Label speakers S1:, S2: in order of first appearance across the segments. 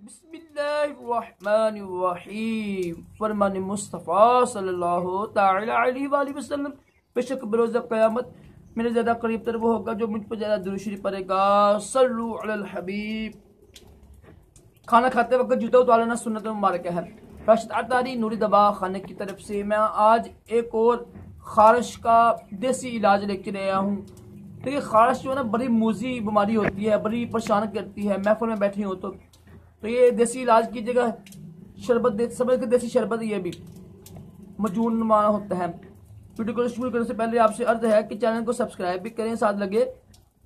S1: बिस्मिल्लाहिर्रहमानिर्रहीम। फरमान मुस्तफ़ा सल्लल्लाहु तआला अलैहि वसल्लम, बेशक बरोज़ क़यामत मेरे ज़्यादा करीब तर वो होगा जो मुझ पर ज़्यादा दुरूद शरीफ पढ़ेगा। सल्लु अलल हबीब। खाना खाते वक्त जूता उतार लेना सुन्नत मुबारक है। राशिद अतारी नूरी दवा खाने की तरफ से मैं आज एक और खारिश का देसी इलाज लेकर आया हूँ। देखिए, खारिश जो है ना बड़ी मूजी बीमारी होती है, बड़ी परेशान करती है। महफिल में बैठी हो तो ये देसी इलाज की जगह शरबत समझ के देसी शरबत ये भी मजून माना होता है। वीडियो को शुरू करने से पहले आपसे अर्ज है कि चैनल को सब्सक्राइब भी करें, साथ लगे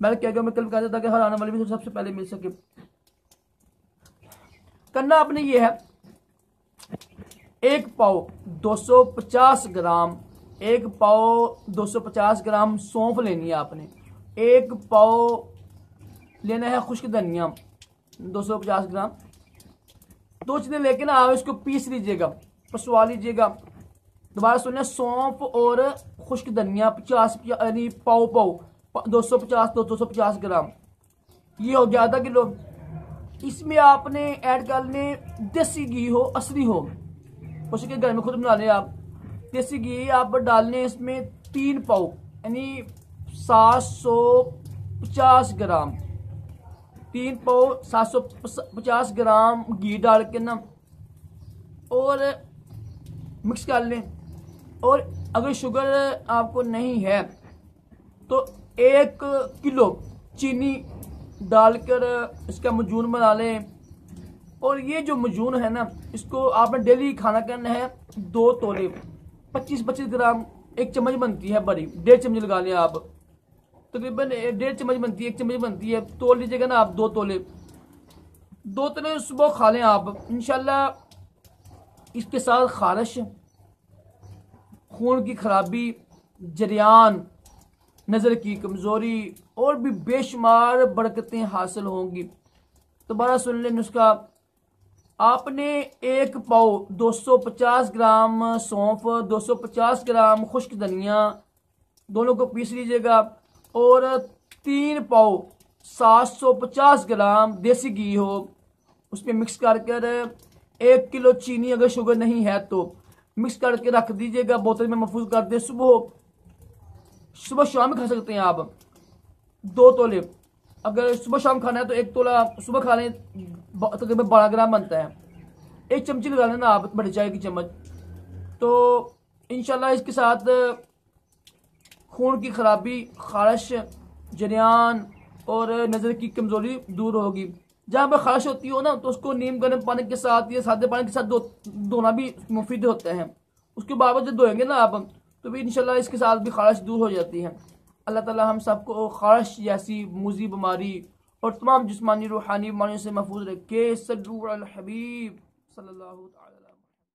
S1: मैं क्या मैं कल कहता था कि हर आने वाली वीडियो सबसे पहले मिल सके। करना आपने ये है, एक पाव 250 ग्राम 250 ग्राम सौंफ लेनी है आपने। एक पाव लेना है खुश्क धनिया 250 ग्राम। दो चीजें लेके ना आप इसको पीस लीजिएगा, पसवा लीजिएगा। दोबारा सुनिए, सौंफ और खुश्क धनिया 50 यानी पाव 250 ग्राम, ये हो गया आधा किलो। इसमें आपने ऐड कर लें देसी घी हो, असली हो, उसके घर में खुद बना ले आप। देसी घी आप डालने इसमें 3 पाव यानी 750 ग्राम, 3 पाव 750 ग्राम घी डाल के ना और मिक्स कर लें। और अगर शुगर आपको नहीं है तो 1 किलो चीनी डालकर इसका मजून बना लें। और ये जो मजून है ना, इसको आपने डेली खाना करना है। 2 तोले 25-25 ग्राम, 1 चम्मच बनती है बड़ी, 1.5 चम्मच लगा लें आप। तकरीबन 1.5 चम्मच बनती है, 1 चम्मच बनती है, तोल लीजिएगा ना आप। 2 तोले सुबह खा लें आप, इंशाल्लाह। इसके साथ खारिश, खून की खराबी, जरियान, नज़र की कमज़ोरी और भी बेशुमार बरकतें हासिल होंगी। दोबारा सुन लें नुस्खा। आपने 1 पाव 250 ग्राम सौंफ, 250 ग्राम खुश्क धनिया, दोनों को पीस लीजिएगा। और 3 पाव 750 ग्राम देसी घी हो, उसमें मिक्स कर 1 किलो चीनी, अगर शुगर नहीं है तो मिक्स करके रख दीजिएगा, बोतल में महफूज कर दे। सुबह शाम खा सकते हैं आप। 2 तोले अगर सुबह शाम खाना है तो 1 तोला सुबह खा लें, तकरीबन 12 ग्राम बनता है। 1 चमची लगा लेना आप, बड़ी चाय की चम्मच। तो इंशाल्लाह इसके साथ खून की खराबी, खारिश, जरियान और नज़र की कमज़ोरी दूर होगी। जहाँ पर खारिश होती हो ना तो उसको नीम गर्म पानी के साथ या सादे पानी के साथ धोना भी मुफीद होते हैं। उसके बाद जब धोएंगे ना आप तो भी इंशाल्लाह इसके साथ भी खारिश दूर हो जाती है। अल्लाह ताला हम सबको खारिश जैसी मूजी बीमारी और तमाम जिस्मानी रूहानी बीमारियों से महफूज रखे। सल्लल्लाहु अलैहि हबीब सल्लल्लाहु अलैहि